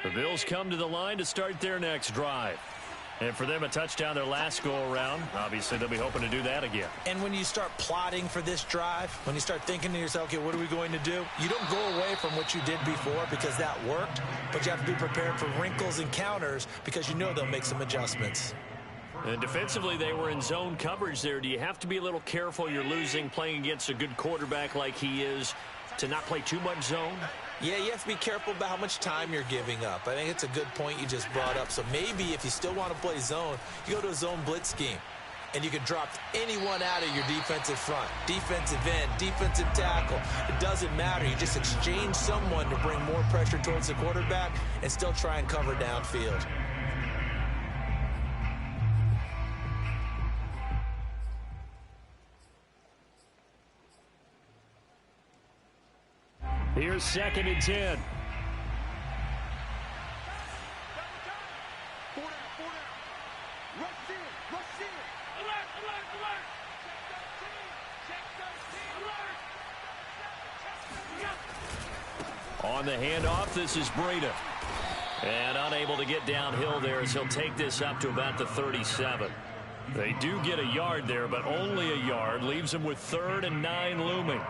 The Bills come to the line to start their next drive. And for them, a touchdown their last go-around. Obviously, they'll be hoping to do that again. And when you start plotting for this drive, when you start thinking to yourself, okay, what are we going to do? You don't go away from what you did before because that worked, but you have to be prepared for wrinkles and counters because you know they'll make some adjustments. And defensively, they were in zone coverage there. Do you have to be a little careful? You're losing, playing against a good quarterback like he is, to not play too much zone? Yeah, you have to be careful about how much time you're giving up. I think it's a good point you just brought up. So maybe if you still want to play zone, you go to a zone blitz scheme. And you can drop anyone out of your defensive front, defensive end, defensive tackle. It doesn't matter. You just exchange someone to bring more pressure towards the quarterback and still try and cover downfield. Here's 2nd and 10. On the handoff, this is Breida. And unable to get downhill there as he'll take this up to about the 37. They do get a yard there, but only a yard. Leaves him with 3rd and 9 looming.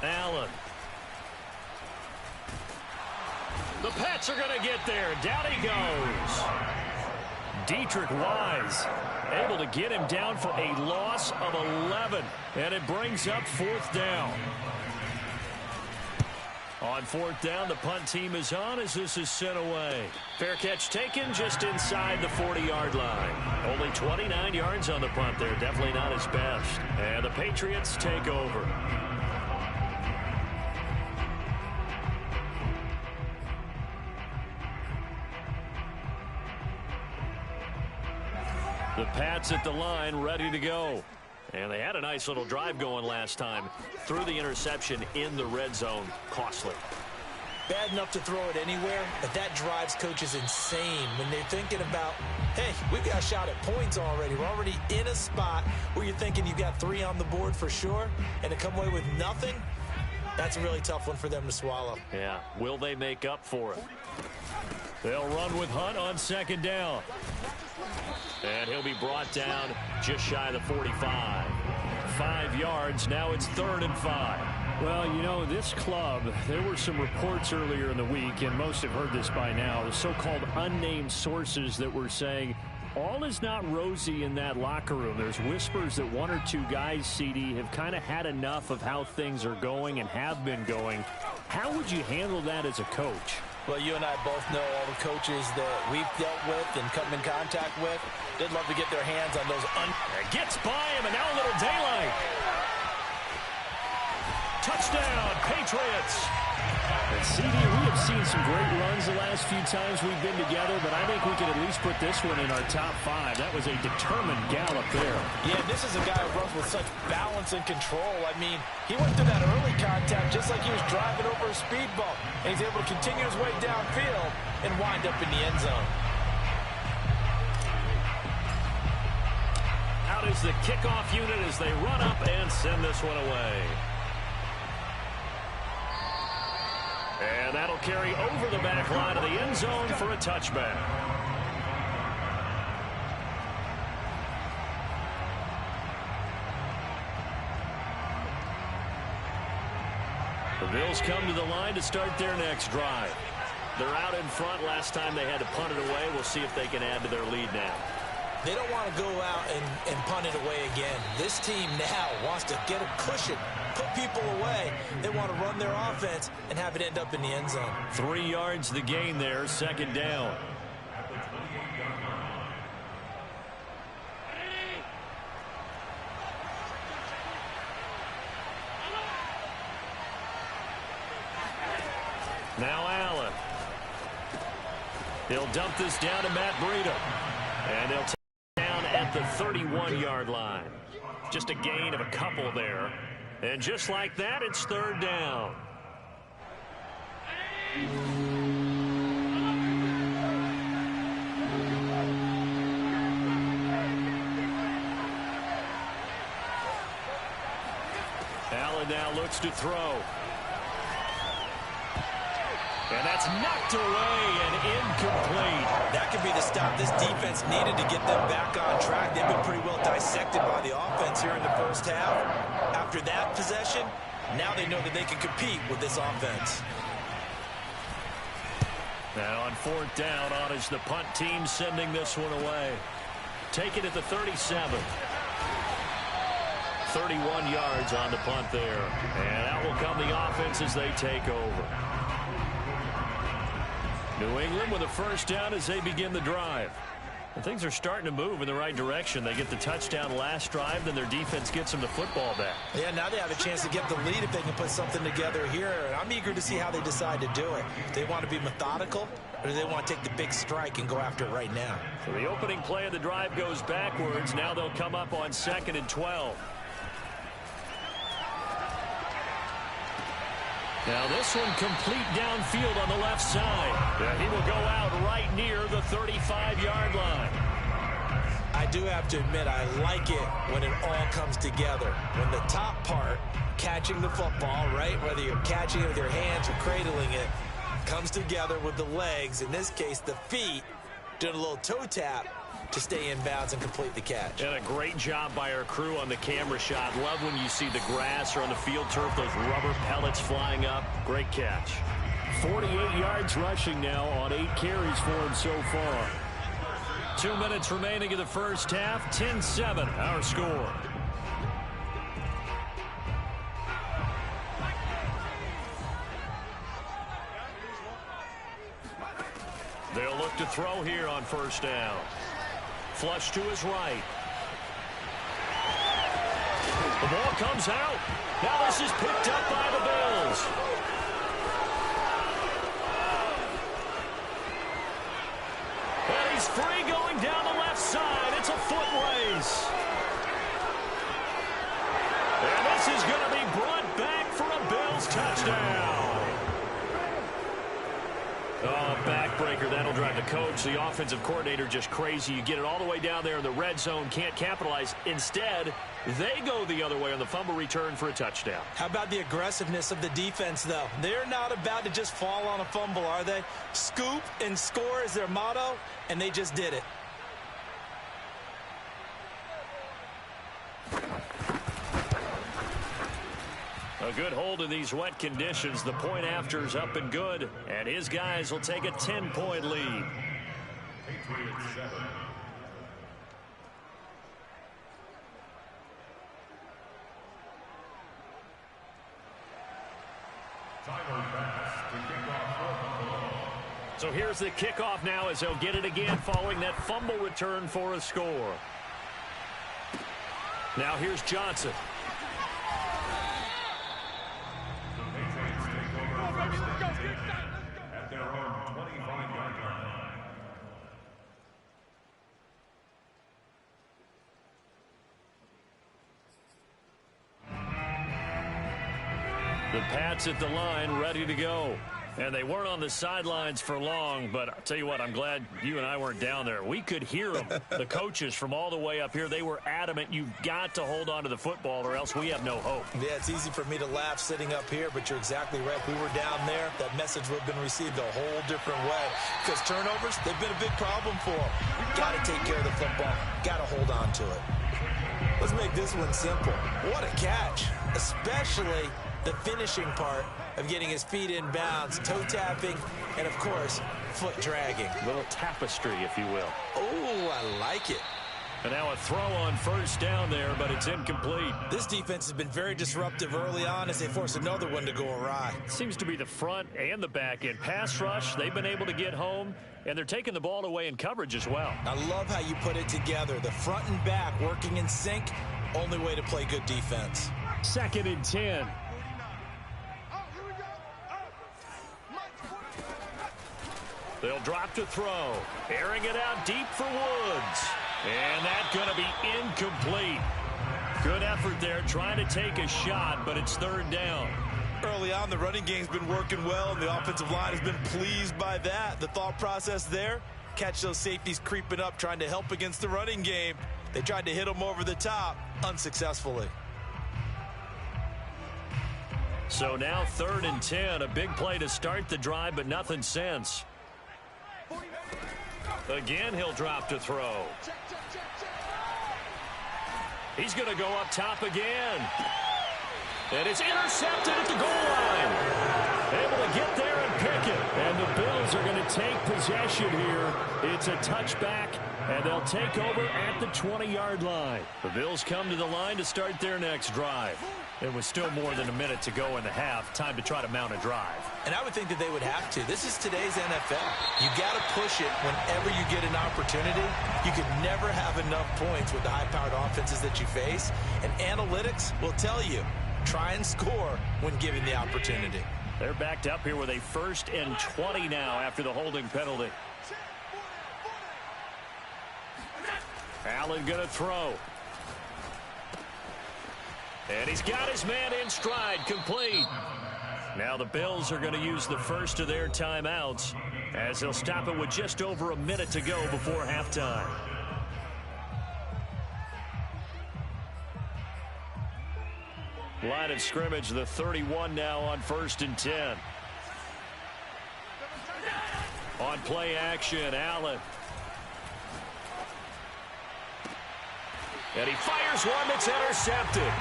Allen. The Pats are going to get there. Down he goes. Dietrich Wise able to get him down for a loss of 11. And it brings up 4th down. On 4th down, the punt team is on as this is sent away. Fair catch taken just inside the 40-yard line. Only 29 yards on the punt there. Definitely not his best. And the Patriots take over. The Pats at the line, ready to go. And they had a nice little drive going last time. Threw the interception in the red zone. Costly. Bad enough to throw it anywhere, but that drives coaches insane when they're thinking about, hey, we've got a shot at points already. We're already in a spot where you're thinking you've got 3 on the board for sure, and to come away with nothing, that's a really tough one for them to swallow. Yeah, will they make up for it? They'll run with Hunt on 2nd down. And he'll be brought down just shy of the 45. 5 yards. Now it's 3rd and 5. Well, you know, this club, there were some reports earlier in the week, and most have heard this by now, the so-called unnamed sources that were saying all is not rosy in that locker room. There's whispers that 1 or 2 guys, CD, have kind of had enough of how things are going and have been going. How would you handle that as a coach? Well, you and I both know all the coaches that we've dealt with and come in contact with. They'd love to get their hands on those. Gets by him, and now a little daylight. Touchdown, Patriots. And CD, we have seen some great runs the last few times we've been together, but I think we could at least put this one in our top 5. That was a determined gallop there. Yeah, this is a guy who runs with such balance and control. I mean, he went through that early contact just like he was driving over a speed bump, and he's able to continue his way downfield and wind up in the end zone. Out is the kickoff unit as they run up and send this one away. And that'll carry over the back line of the end zone for a touchback. The Bills come to the line to start their next drive. They're out in front. Last time they had to punt it away. We'll see if they can add to their lead now. They don't want to go out and punt it away again. This team now wants to get a cushion, put people away. They want to run their offense and have it end up in the end zone. 3 yards the gain there, 2nd down. Now Allen. He'll dump this down to Matt Breida. And they'll take it down at the 31-yard line. Just a gain of a couple there. And just like that, it's 3rd down. looks to throw. And that's knocked away and incomplete. That could be the stop this defense needed to get them back on track. They've been pretty well dissected by the offense here in the first half. After that possession, now they know that they can compete with this offense. Now on fourth down, on is the punt team sending this one away. Take it at the 37. 31 yards on the punt there. And out will come the offense as they take over. New England with a first down as they begin the drive. And things are starting to move in the right direction. They get the touchdown last drive, then their defense gets them the football back. Yeah, now they have a chance to get the lead if they can put something together here. And I'm eager to see how they decide to do it. Do they want to be methodical, or do they want to take the big strike and go after it right now? So the opening play of the drive goes backwards. Now they'll come up on 2nd and 12. Now this one complete downfield on the left side. Yeah, he will go out right near the 35-yard line. I do have to admit, I like it when it all comes together. When the top part, catching the football, right, whether you're catching it with your hands or cradling it, comes together with the legs, in this case the feet, doing a little toe tap to stay in bounds and complete the catch. And a great job by our crew on the camera shot. Love when you see the grass or on the field turf, those rubber pellets flying up. Great catch. 48 yards rushing now on 8 carries for him so far. 2 minutes remaining in the first half. 10-7 our score. They'll look to throw here on first down. Flush to his right. The ball comes out. Now this is picked up by the Bills. And he's free going down the left side. It's a foot race. And this is going to be brought back for a Bills touchdown. Oh, backbreaker. That'll drive the coach, the offensive coordinator, just crazy. You get it all the way down there in the red zone, can't capitalize. Instead, they go the other way on the fumble return for a touchdown. How about the aggressiveness of the defense, though? They're not about to just fall on a fumble, are they? Scoop and score is their motto, and they just did it. A good hold in these wet conditions. The point after's up and good, and his guys will take a 10-point lead. So here's the kickoff now as they'll get it again following that fumble return for a score. Now here's Johnson. At their own 25-yard line. The Pats at the line, ready to go. And they weren't on the sidelines for long, but I'll tell you what, I'm glad you and I weren't down there. We could hear them, the coaches from all the way up here. They were adamant, you've got to hold on to the football or else we have no hope. Yeah, it's easy for me to laugh sitting up here, but you're exactly right. If we were down there, that message would have been received a whole different way. Because turnovers, they've been a big problem for them. Got to take care of the football. Got to hold on to it. Let's make this one simple. What a catch, especially the finishing part of getting his feet in bounds, toe tapping, and of course, foot dragging. A little tapestry, if you will. Oh, I like it. And now a throw on first down there, but it's incomplete. This defense has been very disruptive early on as they force another one to go awry. Seems to be the front and the back end. Pass rush, they've been able to get home, and they're taking the ball away in coverage as well. I love how you put it together. The front and back working in sync, only way to play good defense. 2nd and 10. They'll drop to throw. Airing it out deep for Woods. And that's going to be incomplete. Good effort there trying to take a shot, but it's 3rd down. Early on, the running game's been working well, and the offensive line has been pleased by that. The thought process there, catch those safeties creeping up, trying to help against the running game. They tried to hit them over the top, unsuccessfully. So now 3rd and 10. A big play to start the drive, but nothing since. Again, he'll drop to throw. He's going to go up top again. And it's intercepted at the goal line. Able to get there and pick it. And the Bills are going to take possession here. It's a touchback, and they'll take over at the 20-yard line. The Bills come to the line to start their next drive. It was still more than a minute to go in the half. Time to try to mount a drive. And I would think that they would have to. This is today's NFL. You got to push it whenever you get an opportunity. You could never have enough points with the high-powered offenses that you face. And analytics will tell you, try and score when given the opportunity. They're backed up here with a 1st and 20 now after the holding penalty. Allen going to throw. And he's got his man in stride, complete. Now the Bills are going to use the first of their timeouts as they'll stop it with just over a minute to go before halftime. Line of scrimmage, the 31 now on 1st and 10. On play action, Allen. And he fires one that's intercepted.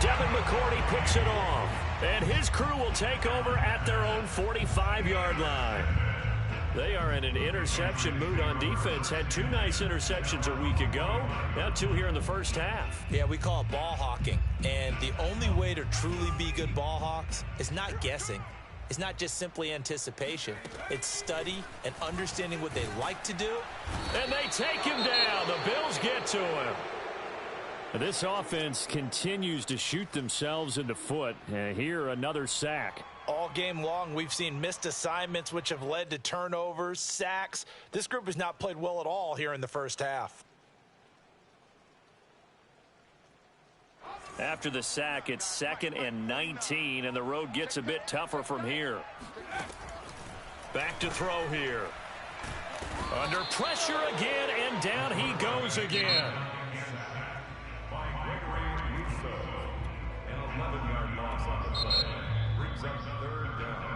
Devin McCourty picks it off. And his crew will take over at their own 45-yard line. They are in an interception mood on defense. Had 2 nice interceptions a week ago. Now 2 here in the first half. Yeah, we call it ball hawking. And the only way to truly be good ball hawks is not guessing. It's not just simply anticipation. It's study and understanding what they like to do. And they take him down. The Bills get to him. This offense continues to shoot themselves in the foot. Here, another sack. All game long, we've seen missed assignments, which have led to turnovers, sacks. This group has not played well at all here in the first half. After the sack, it's 2nd and 19, and the road gets a bit tougher from here. Back to throw here. Under pressure again, and down he goes again. An 11-yard loss on the play. Brings up 3rd down.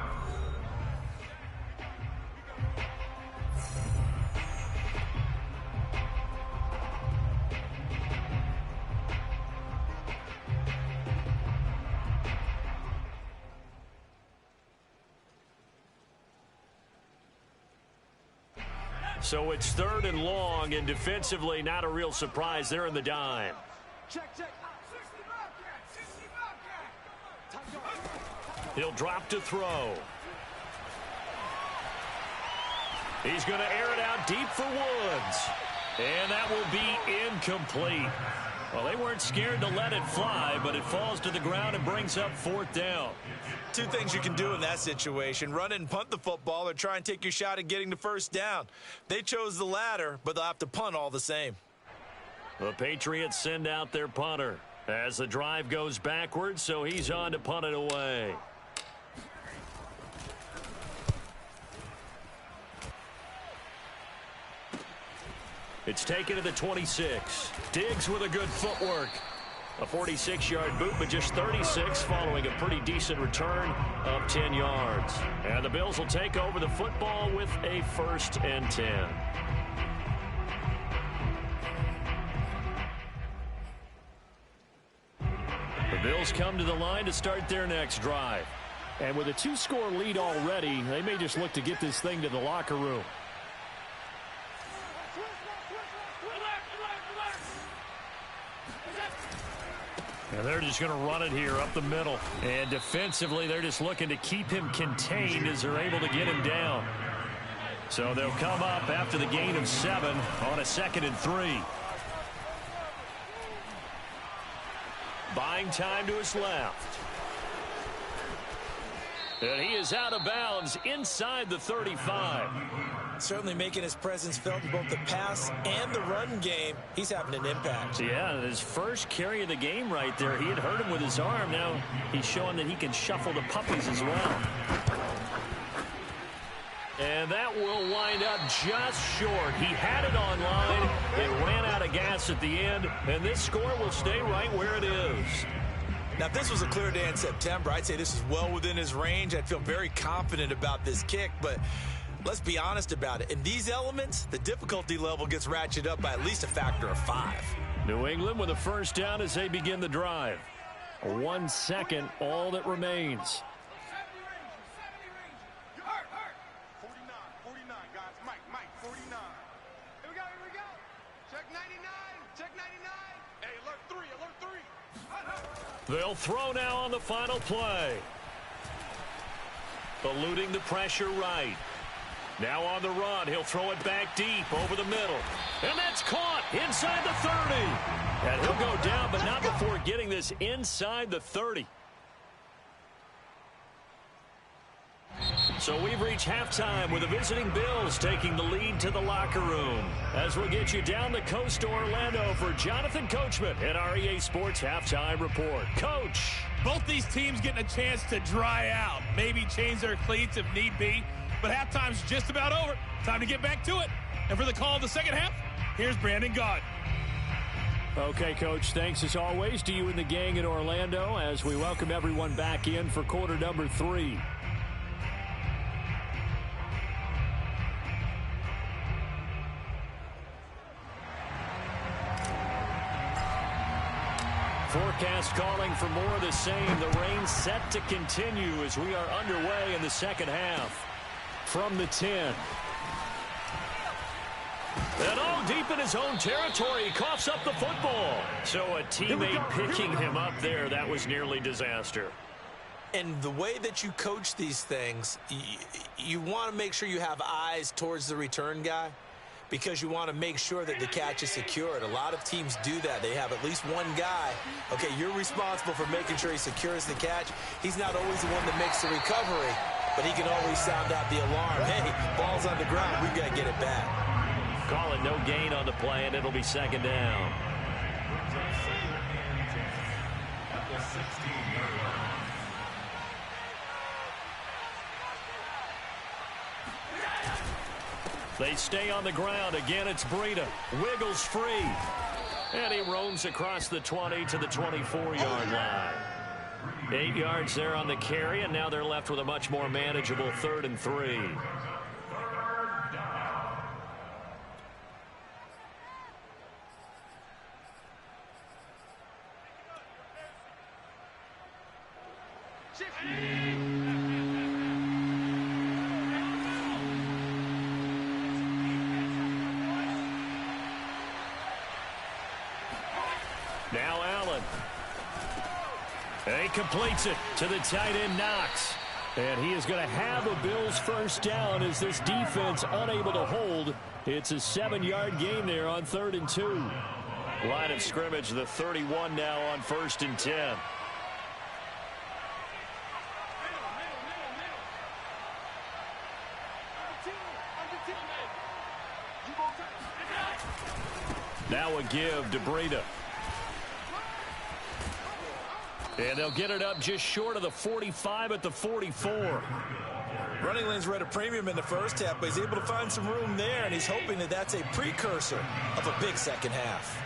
So it's 3rd and long, and defensively not a real surprise. They're in the dime. Check. He'll drop to throw. He's going to air it out deep for Woods. And that will be incomplete. Well, they weren't scared to let it fly, but it falls to the ground and brings up 4th down. 2 things you can do in that situation: run it and punt the football, or try and take your shot at getting the 1st down. They chose the latter, but they'll have to punt all the same. The Patriots send out their punter as the drive goes backwards, so he's on to punt it away. It's taken to the 26. Diggs with a good footwork. A 46-yard boot, but just 36 following a pretty decent return of 10 yards. And the Bills will take over the football with a 1st and 10. The Bills come to the line to start their next drive. And with a 2-score lead already, they may just look to get this thing to the locker room. And they're just going to run it here up the middle. And defensively, they're just looking to keep him contained as they're able to get him down. So they'll come up after the gain of 7 on a 2nd and 3. Buying time to his left. And he is out of bounds inside the 35. Certainly making his presence felt in both the pass and the run game. He's having an impact. Yeah, his first carry of the game right there. He had hurt him with his arm. Now he's showing that he can shuffle the puppies as well. And that will wind up just short. He had it on line. It ran out of gas at the end. And this score will stay right where it is. Now, if this was a clear day in September, I'd say this is well within his range. I'd feel very confident about this kick, but let's be honest about it. In these elements, the difficulty level gets ratcheted up by at least a factor of 5. New England with a first down as they begin the drive. 1 second, all that remains. 49, guys. Mike, 49. Here we go. Check 99. Hey, alert 3. They'll throw now on the final play. Eluding the pressure right. Now on the run, he'll throw it back deep over the middle. And that's caught inside the 30. And he'll go down, but not before getting this inside the 30. So we've reached halftime with the visiting Bills taking the lead to the locker room. As we'll get you down the coast to Orlando for Jonathan Coachman and our EA Sports Halftime Report. Coach. Both these teams getting a chance to dry out, maybe change their cleats if need be. But halftime's just about over. Time to get back to it. And for the call of the second half, here's Brandon Gaudin. Okay, Coach, thanks as always to you and the gang in Orlando as we welcome everyone back in for quarter number 3. Forecast calling for more of the same. The rain set to continue as we are underway in the second half. From the 10. And all deep in his own territory, he coughs up the football. So a teammate picking him up there, that was nearly disaster. And the way that you coach these things, you want to make sure you have eyes towards the return guy because you want to make sure that the catch is secured. A lot of teams do that. They have at least one guy. Okay, you're responsible for making sure he secures the catch. He's not always the one that makes the recovery, but he can always sound out the alarm. Hey, ball's on the ground. We've got to get it back. Call it no gain on the play, and it'll be second down. They stay on the ground. Again, it's Breida. Wiggles free. And he roams across the 20 to the 24-yard line. 8 yards there on the carry, and now they're left with a much more manageable 3rd and 3. Now Allen. And he completes it to the tight end, Knox. And he is going to have a Bills first down as this defense unable to hold. It's a 7-yard gain there on 3rd and 2. Line of scrimmage, the 31 now on 1st and 10. Now a give to Breida. And they'll get it up just short of the 45 at the 44. Running lanes were at a premium in the first half, but he's able to find some room there, and he's hoping that that's a precursor of a big second half.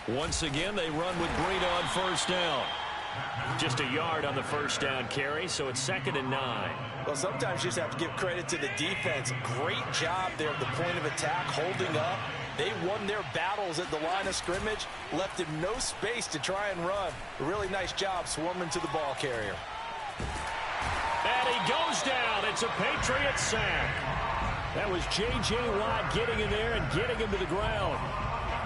Once again, they run with Breida on first down. Just a yard on the first down carry, so it's 2nd and 9. Well, sometimes you just have to give credit to the defense. Great job there at the point of attack, holding up. They won their battles at the line of scrimmage, left him no space to try and run. A really nice job swarming to the ball carrier. And he goes down. It's a Patriot sack. That was J.J. Watt getting in there and getting him to the ground.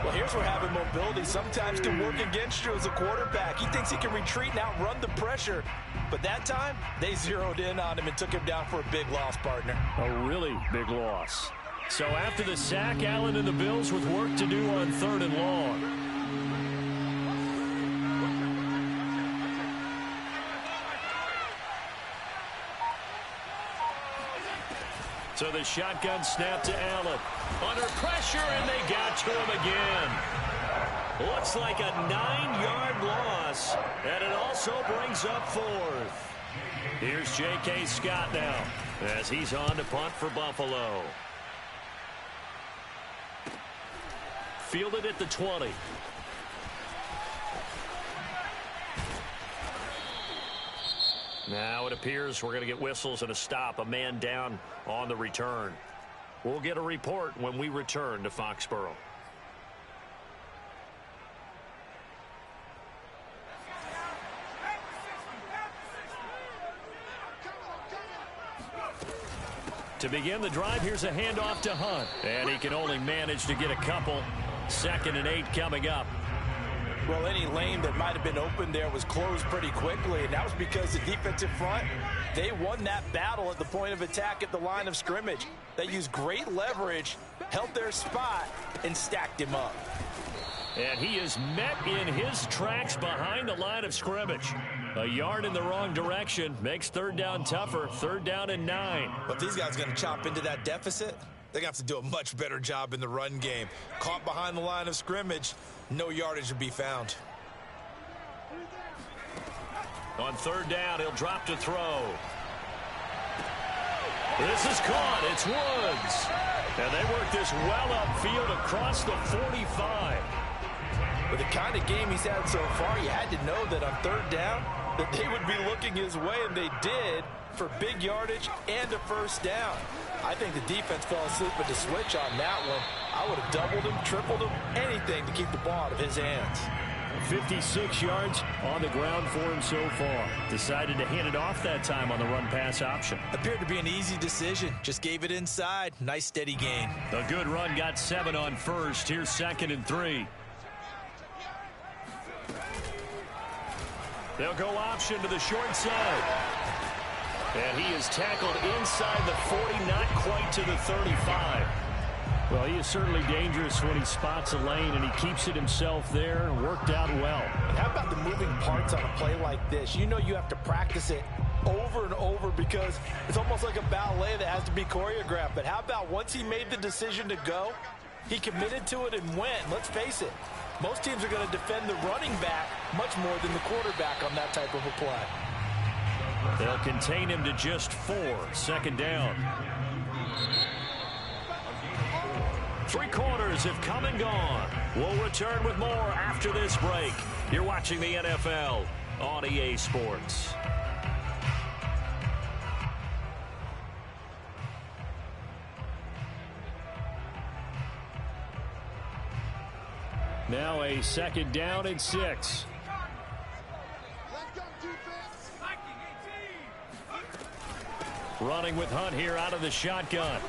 Well, here's where having mobility sometimes can work against you as a quarterback. He thinks he can retreat and outrun the pressure. But that time, they zeroed in on him and took him down for a big loss, partner. A really big loss. So after the sack, Allen and the Bills with work to do on 3rd and long. So the shotgun snap to Allen. Under pressure, and they got to him again. Looks like a 9-yard loss, and it also brings up 4th. Here's J.K. Scott now as he's on to punt for Buffalo. fielded at the 20. Now it appears we're going to get whistles and a stop. A man down on the return. We'll get a report when we return to Foxborough. To begin the drive, here's a handoff to Hunt. And he can only manage to get a couple. 2nd and 8 coming up. Well, any lane that might have been open there was closed pretty quickly, and that was because the defensive front, they won that battle at the point of attack at the line of scrimmage. They used great leverage, held their spot, and stacked him up. And he is met in his tracks behind the line of scrimmage. A yard in the wrong direction makes 3rd down tougher. 3rd down and 9. But if these guys are going to chop into that deficit, they're going to have to do a much better job in the run game. Caught behind the line of scrimmage, no yardage to be found. On 3rd down, he'll drop to throw. This is caught. It's Woods. And they work this well upfield across the 45. With the kind of game he's had so far, you had to know that on 3rd down that they would be looking his way, and they did, for big yardage and a 1st down. I think the defense fell asleep with the switch on that one. I would have doubled him, tripled him, anything to keep the ball out of his hands. 56 yards on the ground for him so far. Decided to hand it off that time on the run-pass option. Appeared to be an easy decision. Just gave it inside. Nice steady gain. A good run got 7 on 1st. Here's 2nd and 3. They'll go option to the short side. And he is tackled inside the 40, not quite to the 35. Well, he is certainly dangerous when he spots a lane, and he keeps it himself there. Worked out well. And how about the moving parts on a play like this? You know you have to practice it over and over because it's almost like a ballet that has to be choreographed. But how about once he made the decision to go, he committed to it and went. Let's face it, most teams are going to defend the running back much more than the quarterback on that type of a play. They'll contain him to just 4. 2nd down. 3 quarters have come and gone. We'll return with more after this break. You're watching the NFL on EA Sports. Now a 2nd down and 6. Running with Hunt here out of the shotgun.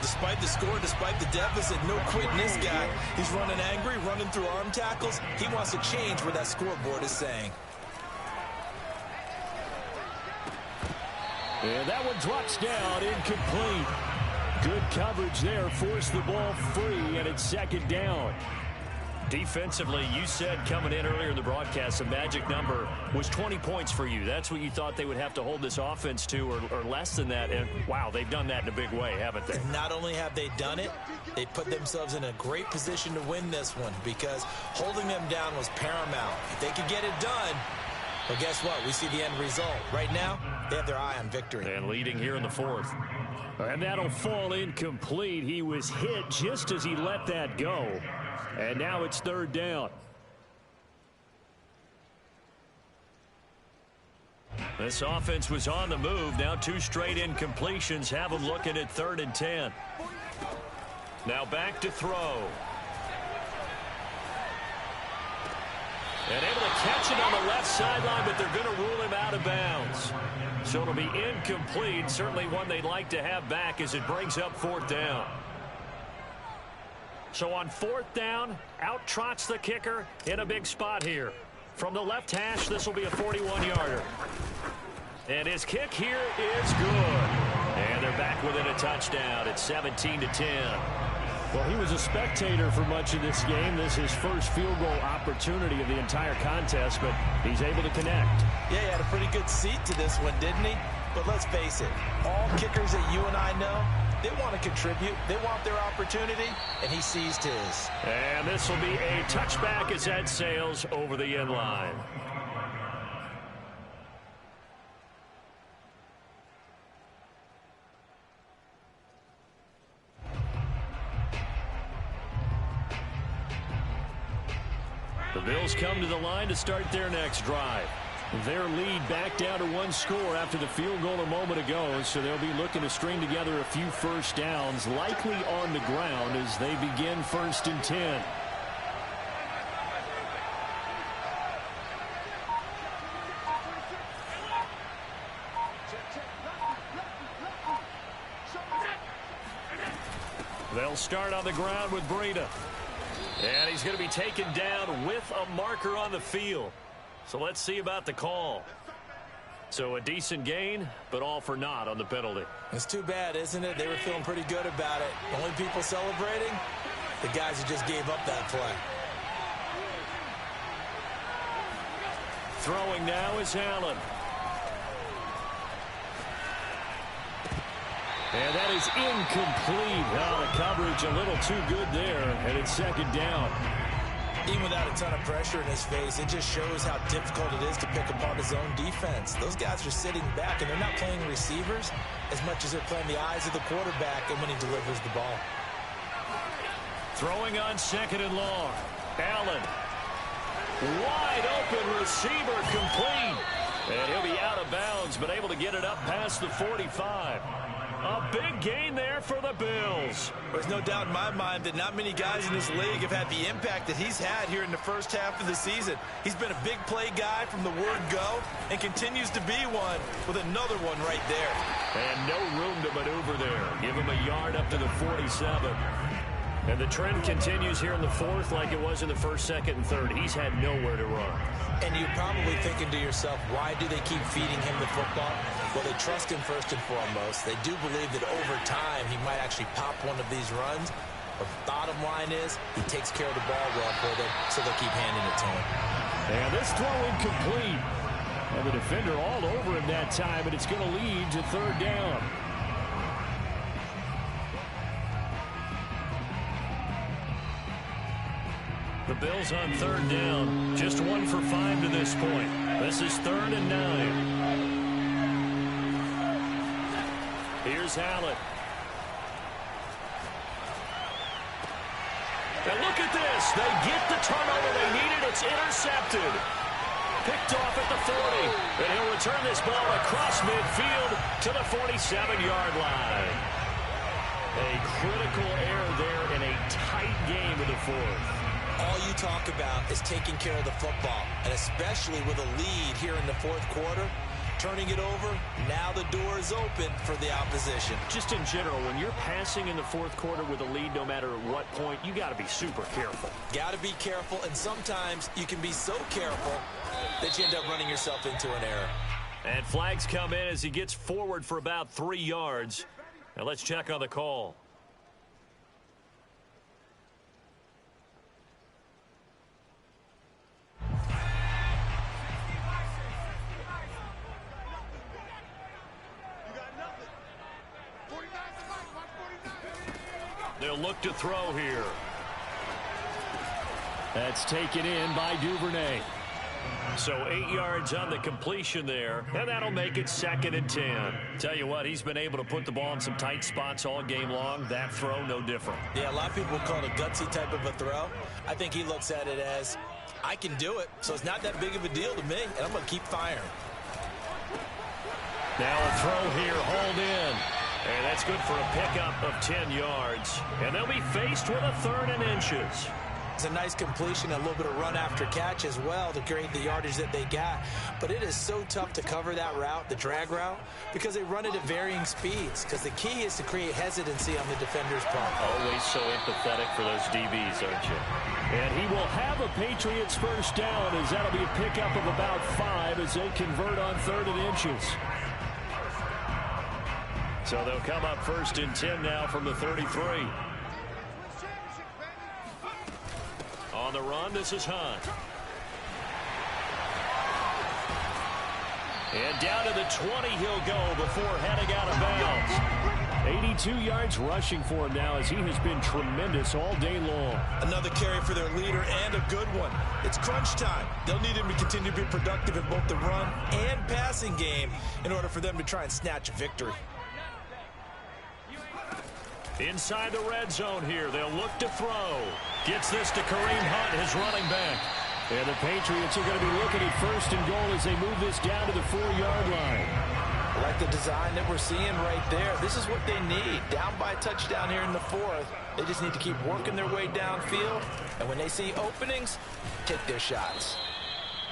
Despite the score, despite the deficit, no quitting this guy. He's running angry, running through arm tackles. He wants to change what that scoreboard is saying. And that one drops down, incomplete. Good coverage there, forced the ball free, and it's 2nd down. Defensively, you said coming in earlier in the broadcast, the magic number was 20 points for you. That's what you thought they would have to hold this offense to, or less than that. And, wow, they've done that in a big way, haven't they? Not only have they done it, they put themselves in a great position to win this one because holding them down was paramount. If they could get it done, well, guess what? We see the end result. Right now, they have their eye on victory. And leading here in the 4th. And that'll fall incomplete. He was hit just as he let that go. And now it's 3rd down. This offense was on the move. Now 2 straight incompletions have them looking at 3rd and 10. Now back to throw. And able to catch it on the left sideline, but they're going to rule him out of bounds. So it'll be incomplete. Certainly one they'd like to have back as it brings up 4th down. So on 4th down, out trots the kicker in a big spot here. From the left hash, this will be a 41-yarder. And his kick here is good. And they're back within a touchdown at 17-10. Well, he was a spectator for much of this game. This is his first field goal opportunity of the entire contest, but he's able to connect. Yeah, he had a pretty good seat to this one, didn't he? But let's face it, all kickers that you and I know, they want to contribute. They want their opportunity, and he seized his. And this will be a touchback as that sails over the end line. The Bills come to the line to start their next drive. Their lead back down to 1 score after the field goal a moment ago, so they'll be looking to string together a few first downs, likely on the ground as they begin 1st and 10. They'll start on the ground with Breida. And he's going to be taken down with a marker on the field. So let's see about the call. So a decent gain, but all for naught on the penalty. It's too bad, isn't it? They were feeling pretty good about it. The only people celebrating, the guys who just gave up that play. Throwing now is Allen. And that is incomplete. Now the coverage a little too good there, and it's 2nd down. Even without a ton of pressure in his face, it just shows how difficult it is to pick apart his own defense. Those guys are sitting back, and they're not playing receivers as much as they're playing the eyes of the quarterback and when he delivers the ball. Throwing on 2nd and long. Allen. Wide open receiver complete. And he'll be out of bounds, but able to get it up past the 45. A big gain there for the Bills. There's no doubt in my mind that not many guys in this league have had the impact that he's had here in the first half of the season. He's been a big play guy from the word go and continues to be one with another one right there. And no room to maneuver there. Give him a yard up to the 47. And the trend continues here in the 4th like it was in the 1st, 2nd, and 3rd. He's had nowhere to run. And you're probably thinking to yourself, why do they keep feeding him the football? Well, they trust him first and foremost. They do believe that over time he might actually pop one of these runs. But the bottom line is he takes care of the ball well for them, so they'll keep handing it to him. And this throw incomplete. And the defender all over him that time, and it's going to lead to 3rd down. The Bills on 3rd down. Just 1 for 5 to this point. This is 3rd and 9. Here's Allen. And look at this. They get the turnover they needed. It's intercepted. Picked off at the 40. And he'll return this ball across midfield to the 47-yard line. A critical error there in a tight game in the 4th. All you talk about is taking care of the football, and especially with a lead here in the 4th quarter, turning it over, now the door is open for the opposition. Just in general, when you're passing in the 4th quarter with a lead, no matter at what point, you got to be super careful. Got to be careful, and sometimes you can be so careful that you end up running yourself into an error. And flags come in as he gets forward for about 3 yards. Now let's check on the call. They'll look to throw here. That's taken in by Duvernay. So 8 yards on the completion there, and that'll make it 2nd and 10. Tell you what, he's been able to put the ball in some tight spots all game long. That throw, no different. Yeah, a lot of people call it a gutsy type of a throw. I think he looks at it as, I can do it, so it's not that big of a deal to me, and I'm going to keep firing. Now a throw here, hauled in. And that's good for a pickup of 10 yards. And they'll be faced with a 3rd and inches. It's a nice completion, a little bit of run after catch as well to create the yardage that they got. But it is so tough to cover that route, the drag route, because they run it at varying speeds. Because the key is to create hesitancy on the defender's part. Always so empathetic for those DBs, aren't you? And he will have a Patriots 1st down as that'll be a pickup of about 5 as they convert on 3rd and inches. So they'll come up 1st and 10 now from the 33. On the run, this is Hunt. And down to the 20 he'll go before heading out of bounds. 82 yards rushing for him now as he has been tremendous all day long. Another carry for their leader and a good one. It's crunch time. They'll need him to continue to be productive in both the run and passing game in order for them to try and snatch a victory. Inside the red zone here, they'll look to throw. Gets this to Kareem Hunt, his running back. And the Patriots are going to be looking at 1st and goal as they move this down to the 4-yard line. I like the design that we're seeing right there. This is what they need. Down by a touchdown here in the 4th. They just need to keep working their way downfield. And when they see openings, take their shots.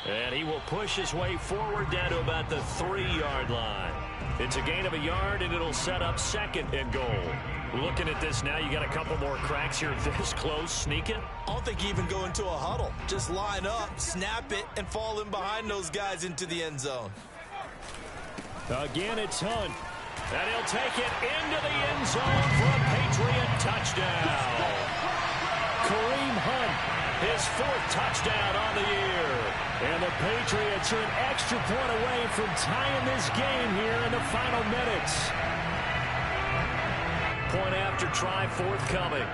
And he will push his way forward down to about the 3-yard line. It's a gain of a yard, and it'll set up 2nd and goal. Looking at this now, you got a couple more cracks here this close. Sneak it. I don't think you even go into a huddle. Just line up, snap it, and fall in behind those guys into the end zone. Again, it's Hunt. And he'll take it into the end zone for a Patriot touchdown. Kareem Hunt, his 4th touchdown on the year. And the Patriots are an extra point away from tying this game here in the final minutes. Point after try forthcoming.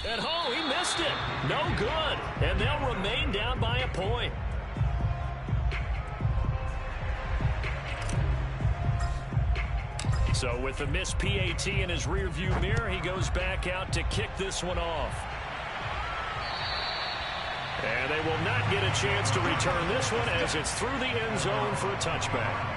And oh, he missed it. No good. And they'll remain down by a point. So with the missed PAT in his rearview mirror, he goes back out to kick this one off. And they will not get a chance to return this one as it's through the end zone for a touchback.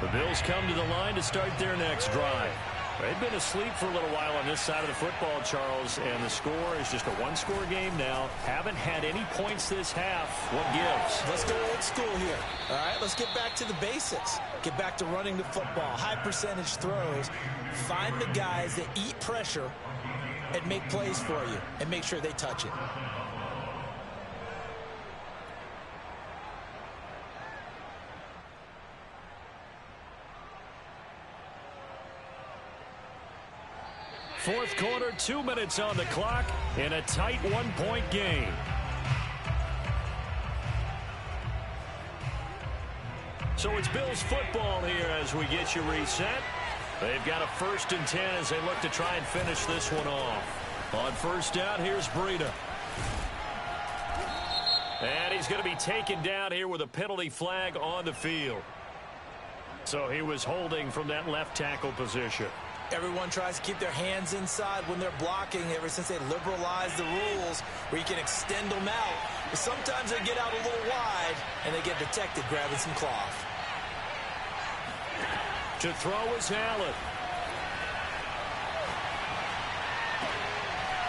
The Bills come to the line to start their next drive. They've been asleep for a little while on this side of the football, Charles, and the score is just a one-score game now. Haven't had any points this half. What gives? Let's go old school here. All right, let's get back to the basics. Get back to running the football, high percentage throws. Find the guys that eat pressure and make plays for you and make sure they touch it. Fourth quarter, 2 minutes on the clock in a tight one-point game. So it's Bills football here as we get you reset. They've got a 1st and 10 as they look to try and finish this one off. On 1st down, here's Breida. And he's going to be taken down here with a penalty flag on the field. So he was holding from that left tackle position. Everyone tries to keep their hands inside when they're blocking ever since they liberalized the rules where you can extend them out. But sometimes they get out a little wide and they get detected grabbing some cloth. To throw is Allen.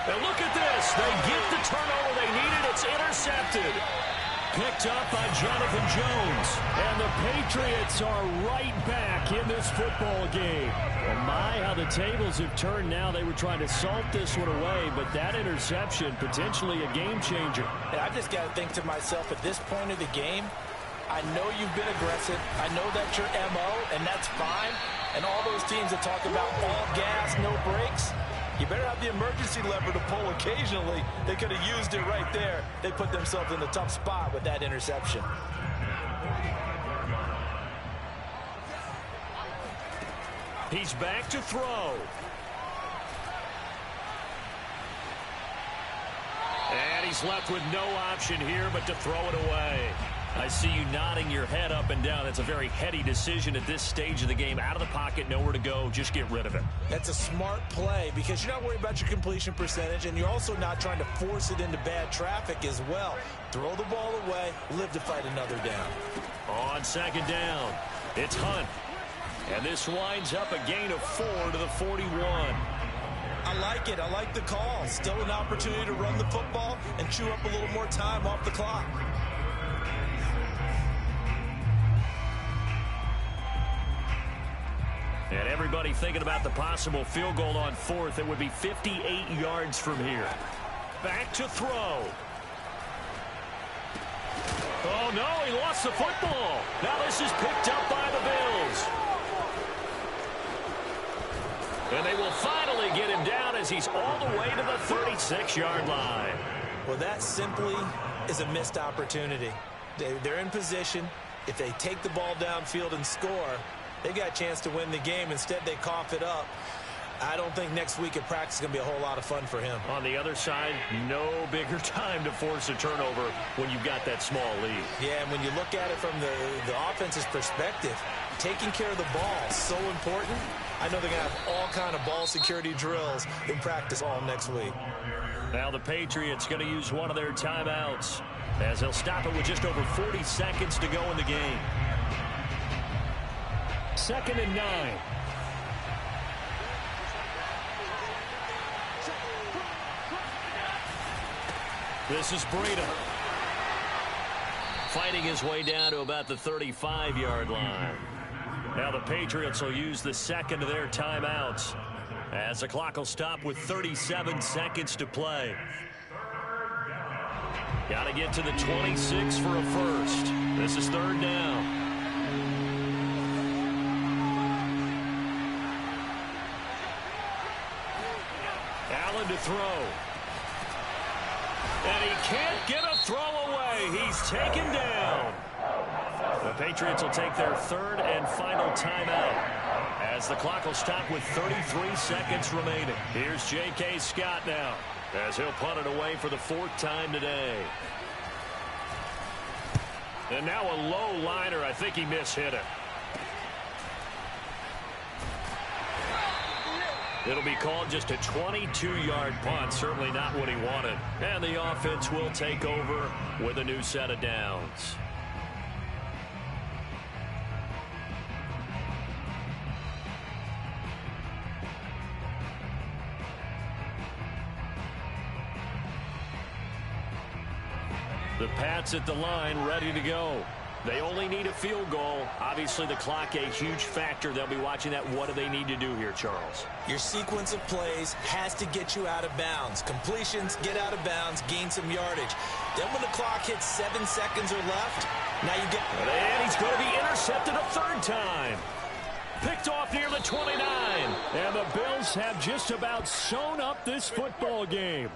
And look at this. They get the turnover they needed. It's intercepted. Picked up by Jonathan Jones. And the Patriots are right back in this football game. Well, my, how the tables have turned now. They were trying to salt this one away, but that interception, potentially a game changer. And I just got to think to myself, at this point of the game, I know you've been aggressive. I know that's your MO, and that's fine. And all those teams that talk about all gas, no brakes, you better have the emergency lever to pull occasionally. They could have used it right there. They put themselves in a tough spot with that interception. He's back to throw. And he's left with no option here but to throw it away. I see you nodding your head up and down. That's a very heady decision at this stage of the game. Out of the pocket, nowhere to go. Just get rid of it. That's a smart play because you're not worried about your completion percentage, and you're also not trying to force it into bad traffic as well. Throw the ball away, live to fight another down. On 2nd down, it's Hunt. And this winds up a gain of 4 to the 41. I like it. I like the call. Still an opportunity to run the football and chew up a little more time off the clock. And everybody thinking about the possible field goal on 4th. It would be 58 yards from here. Back to throw. Oh, no, he lost the football. Now this is picked up by the Bills. And they will finally get him down as he's all the way to the 36-yard line. Well, that simply is a missed opportunity. They're in position. If they take the ball downfield and score, they got a chance to win the game. Instead, they cough it up. I don't think next week at practice is going to be a whole lot of fun for him. On the other side, no bigger time to force a turnover when you've got that small lead. Yeah, and when you look at it from the offense's perspective, taking care of the ball is so important. I know they're going to have all kind of ball security drills in practice all next week. Now the Patriots going to use one of their timeouts as they'll stop it with just over 40 seconds to go in the game. 2nd and 9. This is Breida. Fighting his way down to about the 35-yard line. Now the Patriots will use the second of their timeouts as the clock will stop with 37 seconds to play. Got to get to the 26 for a first. This is 3rd down. Allen to throw. And he can't get a throw away. He's taken down. The Patriots will take their 3rd and final timeout as the clock will stop with 33 seconds remaining. Here's J.K. Scott now as he'll punt it away for the 4th time today. And now a low liner. I think he mishit it. It'll be called just a 22-yard punt. Certainly not what he wanted. And the offense will take over with a new set of downs. The Pats at the line, ready to go. They only need a field goal. Obviously, the clock a huge factor. They'll be watching that. What do they need to do here, Charles? Your sequence of plays has to get you out of bounds. Completions, get out of bounds, gain some yardage. Then when the clock hits 7 seconds or left, now you get... And he's going to be intercepted a 3rd time. Picked off near the 29. And the Bills have just about sewn up this football game.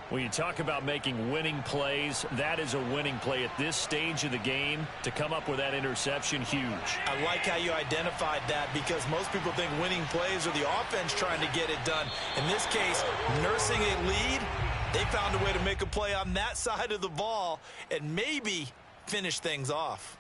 When you talk about making winning plays, that is a winning play at this stage of the game. To come up with that interception, huge. I like how you identified that because most people think winning plays are the offense trying to get it done. In this case, nursing a lead, they found a way to make a play on that side of the ball and maybe finish things off.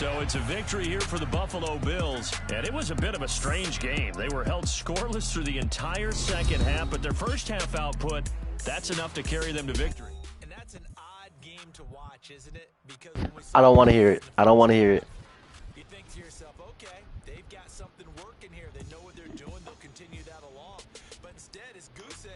So it's a victory here for the Buffalo Bills, and it was a bit of a strange game. They were held scoreless through the entire second half, but their first half output, that's enough to carry them to victory. And that's an odd game to watch, isn't it? Because I don't want to hear it. I don't want to hear it. You think to yourself, okay, they've got something working here. They know what they're doing. They'll continue that along. But instead, as Goose said,